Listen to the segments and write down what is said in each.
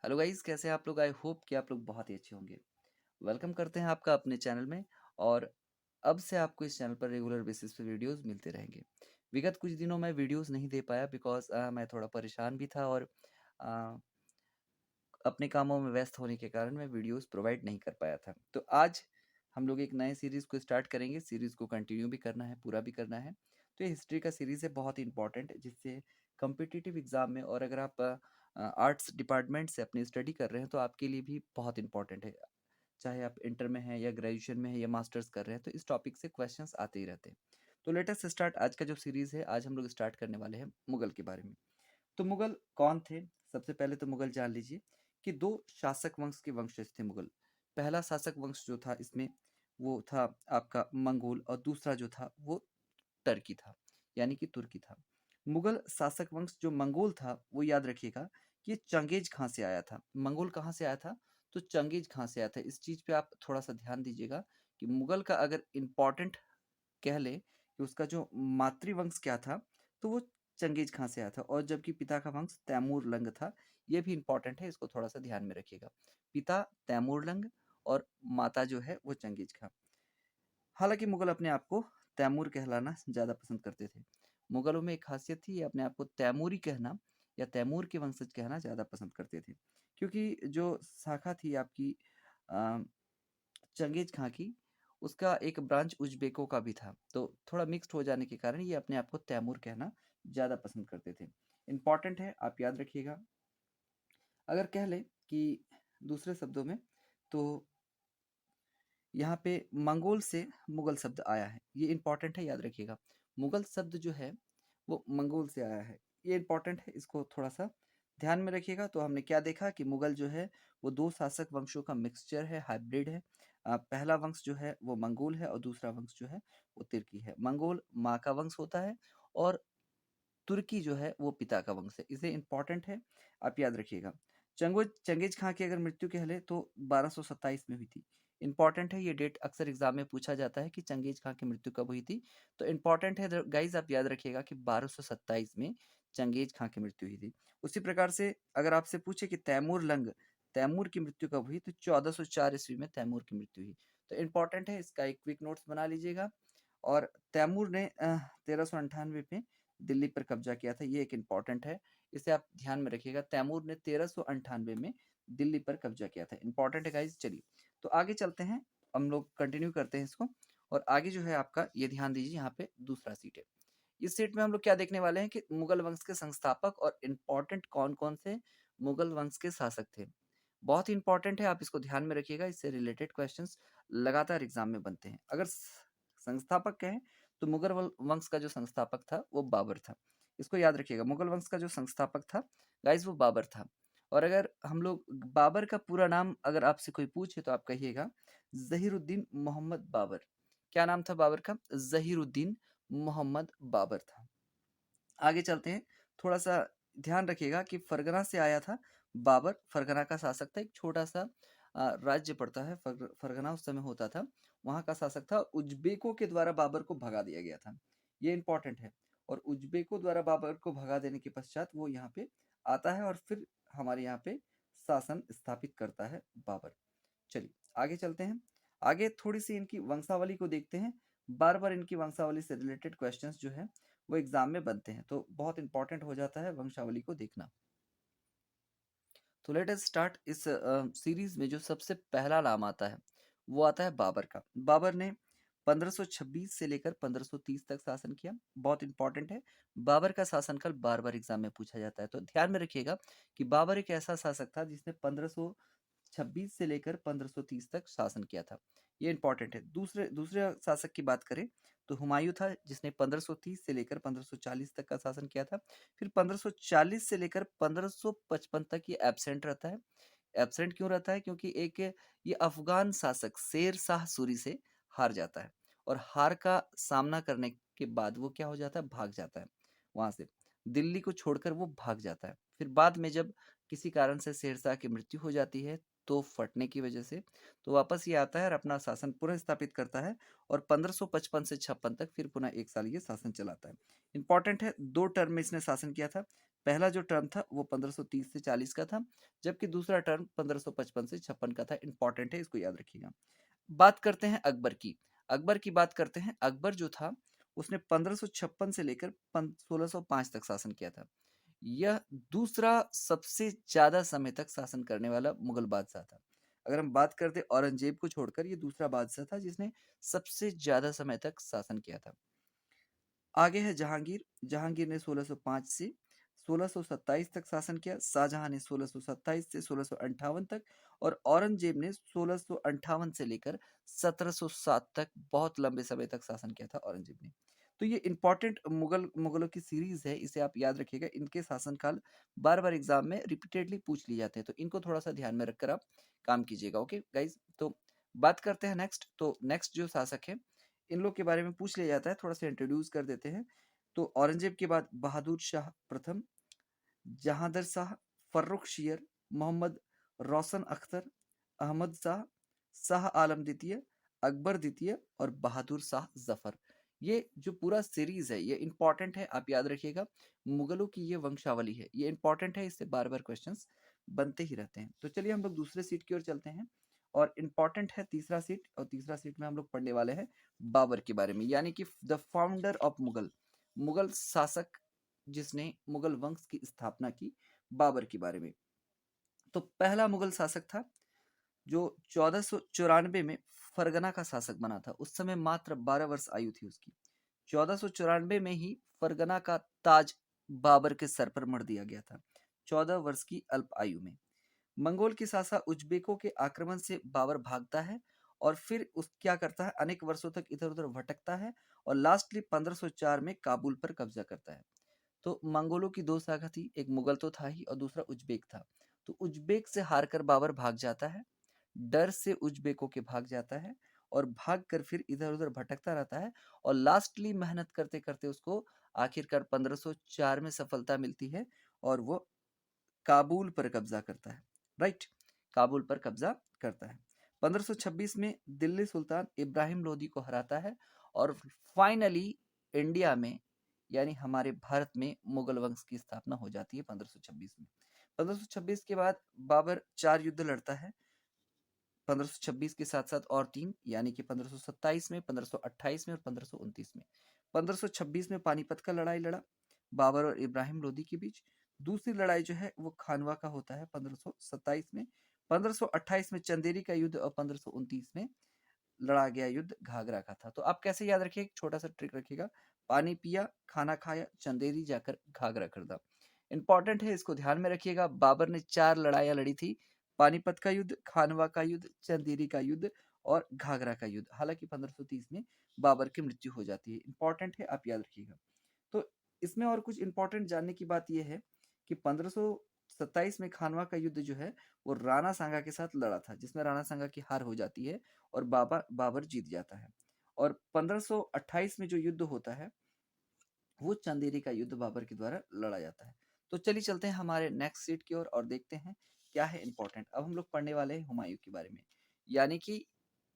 Hello guys, कैसे हैं आप लोग? आई होप कि आप लोग बहुत ही अच्छे होंगे। वेलकम करते हैं आपका अपने चैनल में। और अब से आपको इस चैनल पर रेगुलर बेसिस पे वीडियोस मिलते रहेंगे। विगत कुछ दिनों में वीडियोस नहीं दे पाया बिकॉज मैं थोड़ा परेशान भी था और अ, अपने कामों में व्यस्त होने के कारण मैं वीडियोस प्रोवाइड नहीं कर पाया था। तो आज हम लोग एक नए सीरीज़ को स्टार्ट करेंगे। सीरीज़ को कंटिन्यू भी करना है, पूरा भी करना है। तो ये हिस्ट्री का सीरीज़ है, बहुत ही इंपॉर्टेंट, जिससे कम्पिटिटिव एग्ज़ाम में और अगर आप आर्ट्स डिपार्टमेंट से अपनी स्टडी कर रहे हैं तो आपके लिए भी बहुत इंपॉर्टेंट है। चाहे आप इंटर में हैं या ग्रेजुएशन में हैं या मास्टर्स कर रहे हैं, तो इस टॉपिक से क्वेश्चंस आते ही रहते हैं। तो लेट अस स्टार्ट आज का जो सीरीज़ है। आज हम लोग स्टार्ट करने वाले हैं मुगल के बारे में। तो मुगल कौन थे? सबसे पहले तो मुगल जान लीजिए कि दो शासक वंश के वंशज थे मुगल। पहला शासक वंश जो था इसमें वो था आपका मंगोल, और दूसरा जो था वो टर्की था, यानी कि तुर्की था। मुगल शासक वंश जो मंगोल था वो याद रखिएगा कि ये चंगेज खां से आया था। मंगोल कहाँ से आया था? तो चंगेज खां से आया था। इस चीज़ पे आप थोड़ा सा ध्यान दीजिएगा कि मुगल का अगर इम्पोर्टेंट कह लें कि उसका जो मातृवंश क्या था, तो वो चंगेज खां से आया था। और जबकि पिता का वंश तैमूर लंग था। ये भी इंपॉर्टेंट है, इसको थोड़ा सा ध्यान में रखिएगा। पिता तैमूर लंग और माता जो है वो चंगेज खां। हालांकि मुगल अपने आप को तैमूर कहलाना ज़्यादा पसंद करते थे। मुगलों में एक खासियत थी, ये अपने आप को तैमूरी कहना या तैमूर के वंशज कहना ज़्यादा पसंद करते थे, क्योंकि जो शाखा थी आपकी अ, चंगेज खां की, उसका एक ब्रांच उज्बेकों का भी था। तो थोड़ा मिक्स्ड हो जाने के कारण ये अपने आप को तैमूर कहना ज़्यादा पसंद करते थे। इम्पॉर्टेंट है, आप याद रखिएगा। अगर कह लें कि दूसरे शब्दों में, तो यहाँ पे मंगोल से मुगल शब्द आया है। ये इंपॉर्टेंट है, याद रखिएगा। मुगल शब्द जो है वो मंगोल से आया है। ये इंपॉर्टेंट है, इसको थोड़ा सा ध्यान में रखिएगा। तो हमने क्या देखा कि मुगल जो है वो दो शासक वंशों का मिक्सचर है, हाइब्रिड है। पहला वंश जो है वो मंगोल है और दूसरा वंश जो है वो तुर्की है। मंगोल माँ का वंश होता है और तुर्की जो है वो पिता का वंश है। इसे इंपॉर्टेंट है, आप याद रखिएगा। चंगेज खां की अगर मृत्यु कह ले तो 1227 में हुई थी। इंपॉर्टेंट है, ये डेट अक्सर एग्जाम में पूछा जाता है कि चंगेज खां की मृत्यु कब हुई थी। तो इंपॉर्टेंट है गाइज, आप याद रखिएगा कि 1227 में चंगेज खां की मृत्यु हुई थी। उसी प्रकार से अगर आपसे पूछे कि तैमूर की मृत्यु कब हुई, तो 1404 ईस्वी में तैमूर की मृत्यु हुई। तो इंपॉर्टेंट है, इसका एक क्विक नोट्स बना लीजिएगा। और तैमूर ने 1398 में दिल्ली पर कब्जा किया था। ये एक इम्पॉर्टेंट है, इसे आप ध्यान में रखिएगा। तैमूर ने 1398 में दिल्ली पर कब्जा किया था। इंपॉर्टेंट है गाइज। चलिए तो आगे चलते हैं, हम लोग कंटिन्यू करते हैं इसको। और आगे जो है आपका ये ध्यान दीजिए, यहाँ पे दूसरा सीट है। इस सेट में हम लोग क्या देखने वाले हैं कि मुगल वंश के संस्थापक और इम्पोर्टेंट कौन कौन से मुगल वंश के शासक थे। बहुत ही इंपॉर्टेंट है, आप इसको ध्यान में रखिएगा। इससे रिलेटेड क्वेश्चंस लगातार एग्जाम में बनते हैं। अगर संस्थापक कहें तो मुगल वंश का जो संस्थापक था वो बाबर था। इसको याद रखिएगा, मुगल वंश का जो संस्थापक था गाइज वो बाबर था। और अगर हम लोग बाबर का पूरा नाम अगर आपसे कोई पूछे तो आप कहिएगा जहीरुद्दीन मोहम्मद बाबर। क्या नाम था बाबर का? जहीरुद्दीन मोहम्मद बाबर था। आगे चलते हैं, थोड़ा सा ध्यान रखिएगा कि फरगना से आया था बाबर। फरगना का शासक था, एक छोटा सा राज्य पड़ता है फरगना उस समय होता था। वहाँ का शासक था। उज्बेकों के द्वारा बाबर को भगा दिया गया था। ये इंपॉर्टेंट है। और उज्बेकों द्वारा बाबर को भगा देने के पश्चात वो यहाँ पे आता है और फिर हमारे यहाँ पे शासन स्थापित करता है बाबर। चलिए आगे चलते हैं। आगे थोड़ी सी इनकी वंशावली को देखते हैं। बार बार इनकी वंशावली से रिलेटेड क्वेश्चंस जो है वो एग्जाम में बनते हैं, तो बहुत इंपॉर्टेंट हो जाता है वंशावली को देखना। तो लेट अस स्टार्ट। इस सीरीज में जो सबसे पहला नाम आता है वो आता है बाबर का। बाबर ने 1526 से लेकर 1530 तक शासन किया। बहुत इंपॉर्टेंट है, बाबर का शासनकाल बार बार एग्जाम में पूछा जाता है। तो ध्यान में रखिएगा कि बाबर एक ऐसा शासक था जिसने 1526 से लेकर 1530 तक शासन किया था। ये इंपॉर्टेंट है। दूसरे दूसरे शासक की बात करें तो हुमायूं था, जिसने 1530 से लेकर 1540 तक का शासन किया था। फिर 1540 से लेकर 1555 तक ये एब्सेंट रहता है। एब्सेंट क्यों रहता है? क्योंकि एक ये अफगान शासक शेर शाह सूरी से हार जाता है। और हार का सामना करने के बाद वो क्या हो जाता है? भाग जाता है वहां से। दिल्ली को छोड़कर वो भाग जाता है। फिर बाद में जब किसी कारण से शेरशाह की मृत्यु हो जाती है, तो फटने की वजह से, तो वापस ये आता है और अपना शासन पुनः स्थापित करता है। और 1555 से 56 तक फिर पुनः एक साल ये शासन चलाता है। इंपॉर्टेंट है, 2 टर्म में इसने शासन किया था। पहला जो टर्म था वो 1530 से 40 का था, जबकि दूसरा टर्म 1555 से 56 का था। इंपॉर्टेंट है, इसको याद रखिएगा। बात करते हैं अकबर की। अकबर की बात करते हैं। अकबर जो था उसने 1556 से लेकर 1605 तक शासन किया था। यह दूसरा सबसे ज्यादा समय तक शासन करने वाला मुगल बादशाह था। अगर हम बात करते औरंगजेब को छोड़कर, ये दूसरा बादशाह था जिसने सबसे ज्यादा समय तक शासन किया था। आगे है जहांगीर। जहांगीर ने 1605 से 1627 तक शासन किया। शाहजहां ने 1627 से 1658 तक, और औरंगजेब ने 1658 से लेकर 1707 तक बहुत लंबे समय तक शासन किया था औरंगजेब ने। तो ये इंपॉर्टेंट मुगलों की सीरीज है, इसे आप याद रखिएगा। इनके शासनकाल बार बार एग्जाम में रिपीटेडली पूछ लिए जाते हैं, तो इनको थोड़ा सा ध्यान में रखकर आप काम कीजिएगा। ओके गाइज, तो बात करते हैं नेक्स्ट। तो नेक्स्ट जो शासक है, इन लोग के बारे में पूछ लिया जाता है, थोड़ा सा इंट्रोड्यूस कर देते हैं। तो औरंगजेब के बाद बहादुर शाह प्रथम, जहांदर शाह, फर्रुख शियर, मोहम्मद रोशन अख्तर, अहमद शाह, शाह आलम द्वितीय, अकबर द्वितीय और बहादुर शाह जफर। ये जो पूरा सीरीज है ये इंपॉर्टेंट है, आप याद रखिएगा। मुगलों की ये वंशावली है, ये इंपॉर्टेंट है, इससे बार बार क्वेश्चंस बनते ही रहते हैं। तो चलिए हम लोग दूसरे सीट की ओर चलते हैं, और इंपॉर्टेंट है तीसरा सीट। और तीसरा सीट में हम लोग पढ़ने वाले हैं बाबर के बारे में, यानी कि the founder of Mughal, Mughal शासक जिसने मुगल वंश की स्थापना की, बाबर के बारे में। तो पहला मुगल शासक था जो 1494 में फरगना का शासक बना था। उस समय मात्र 12 वर्ष आयु थी उसकी। 1494 में ही फरगना का ताज बाबर के सर पर मढ़ दिया गया था, 14 वर्ष की अल्प आयु में। मंगोल की सासा उज्बेकों के आक्रमण से बाबर भागता है, और फिर उस क्या करता है, अनेक वर्षों तक इधर उधर भटकता है, और लास्टली 1504 में काबुल पर कब्जा करता है। तो मंगोलों की दो शाखा थी, एक मुगल तो था ही और दूसरा उज्बेक था। तो उज्बेक से हारकर बाबर भाग जाता है, डर से उज्बेकों के भाग जाता है, और भाग कर फिर इधर उधर भटकता रहता है, और लास्टली मेहनत करते करते उसको आखिरकार 1504 में सफलता मिलती है, और वो काबुल पर कब्जा करता है। राइट, काबुल पर कब्जा करता है। 1526 में दिल्ली सुल्तान इब्राहिम लोदी को हराता है, और फाइनली इंडिया में यानी हमारे भारत में मुगल वंश की स्थापना हो जाती है 1526 में। 1526 के बाद बाबर 4 युद्ध लड़ता है, 1526 के साथ साथ और 3, यानी कि 1527 में, 1528 में और 1529 में। 1526 में पानीपत का लड़ाई लड़ा बाबर और इब्राहिम लोदी के बीच। दूसरी लड़ाई जो है वो खानवा का होता है 1527 में। 1528 में चंदेरी का युद्ध, और 1529 में लड़ा गया युद्ध घाघरा का था। तो आप कैसे याद रखिए, एक छोटा सा ट्रिक रखिएगा, पानी पिया, खाना खाया, चंदेरी जाकर घाघरा खरीदा। इंपॉर्टेंट है, इसको ध्यान में रखिएगा। बाबर ने 4 लड़ाइयां लड़ी थी, पानीपत का युद्ध, खानवा का युद्ध, चंदेरी का युद्ध और घाघरा का युद्ध। हालांकि 1530 में बाबर की मृत्यु हो जाती है। इंपॉर्टेंट है, आप याद रखिएगा। तो इसमें और कुछ इंपॉर्टेंट जानने की बात यह है कि 1527 में खानवा का युद्ध जो है वो राणा सांगा के साथ लड़ा था, जिसमें राणा सांगा की हार हो जाती है और बाबर जीत जाता है। और 1528 में जो युद्ध होता है वो चंदेरी का युद्ध बाबर के द्वारा लड़ा जाता है। तो चलिए चलते हैं हमारे नेक्स्ट सीट की ओर, और देखते हैं क्या है इंपॉर्टेंट। अब हम लोग पढ़ने वाले हैं हुमायूं के बारे में, यानी कि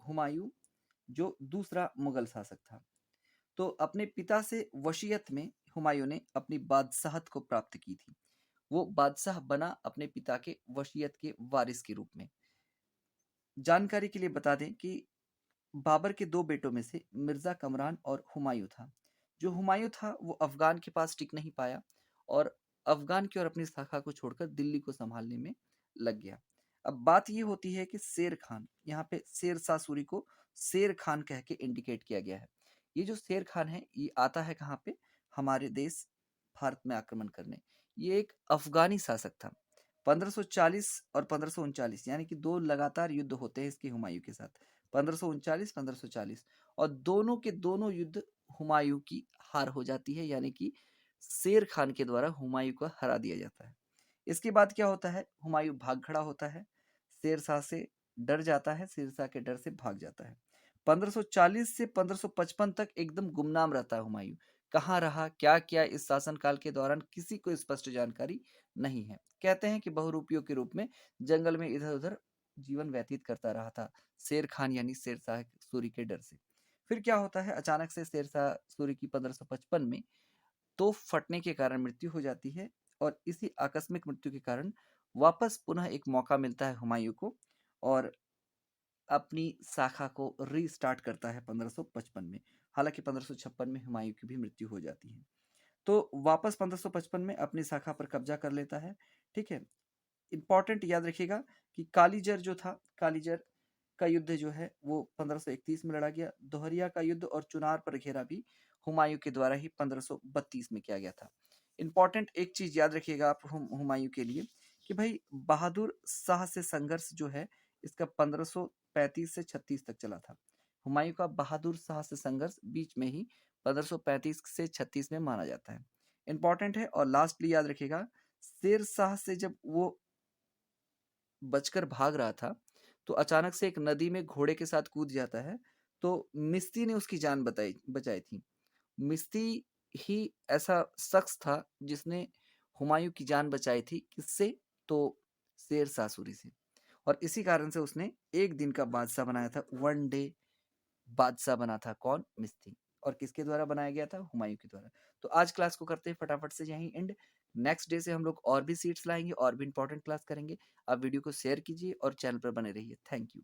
हुमायूं जो दूसरा मुगल शासक था। तो अपने पिता से वसीयत में हुमायूं ने अपनी बादशाहत को प्राप्त की थी। वो बादशाह बना अपने पिता के वसीयत के वारिस के रूप में। जानकारी के लिए बता दें कि बाबर के 2 बेटों में से मिर्जा कमरान और हुमायूं था। जो हुमायूं था वो अफगान के पास टिक नहीं पाया, और अफगान की ओर अपनी शाखा को छोड़कर दिल्ली को संभालने में लग गया। अब बात ये होती है कि शेर खान, यहाँ पे शेर शाह सूरी को शेर खान कह के इंडिकेट किया गया है। ये जो शेर खान है ये आता है कहाँ पे, हमारे देश भारत में आक्रमण करने। ये एक अफगानी शासक था। 1540 और 1539 यानी कि 2 लगातार युद्ध होते हैं इसके हुमायूं के साथ, 1539 1540, और दोनों के दोनों युद्ध हुमायूं की हार हो जाती है, यानी कि शेर खान के द्वारा हुमायूं को हरा दिया जाता है। इसके बाद क्या होता है, हुमायूं भाग खड़ा होता है, शेर शाह से डर जाता है, शेर शाह के डर से भाग जाता है। 1540 से 1555 तक एकदम गुमनाम रहता है हुमायूं। कहाँ रहा, क्या किया इस शासनकाल के दौरान, किसी को स्पष्ट जानकारी नहीं है। कहते हैं कि बहुरूपियों के रूप में जंगल में इधर उधर जीवन व्यतीत करता रहा था, शेर खान यानी शेर शाह सूरी के डर से। फिर क्या होता है, अचानक से शेर शाह सूरी की 1555 में तोप फटने के कारण मृत्यु हो जाती है, और इसी आकस्मिक मृत्यु के कारण वापस पुनः एक मौका मिलता है हुमायूं को और अपनी शाखा को रीस्टार्ट करता है 1555 में। हालांकि 1556 में हुमायूं की भी मृत्यु हो जाती है। तो वापस 1555 में अपनी शाखा पर कब्जा कर लेता है। ठीक है, इंपॉर्टेंट याद रखिएगा कि कालीजर जो था, कालीजर का युद्ध जो है वो 1531 में लड़ा गया। दोहरिया का युद्ध और चुनार पर घेरा भी हुमायूं के द्वारा ही 1532 में किया गया था। इंपॉर्टेंट एक चीज याद रखिएगा आप हुमायूं के लिए कि भाई बहादुर शाह से संघर्ष जो है इसका 1535 से 36 तक चला था। हुमायूं का बहादुर शाह से संघर्ष बीच में ही 1535 से 36 में माना जाता है। इंपॉर्टेंट है। और लास्टली याद रखिएगा, शेर शाह से जब वो बचकर भाग रहा था तो अचानक से एक नदी में घोड़े के साथ कूद जाता है। तो मिस्ती ने उसकी जान बचाई थी। मिस्ती ही ऐसा शख्स था जिसने हुमायूं की जान बचाई थी। किससे? तो शेर शाह सूरी से। और इसी कारण से उसने एक दिन का बादशाह बनाया था, वन डे बादशाह बना था। कौन? मिस्ती। और किसके द्वारा बनाया गया था? हुमायूं के द्वारा। तो आज क्लास को करते हैं फटाफट से यहीं एंड। नेक्स्ट डे से हम लोग और भी सीट्स लाएंगे और भी इंपॉर्टेंट क्लास करेंगे। आप वीडियो को शेयर कीजिए और चैनल पर बने रहिए। Thank you.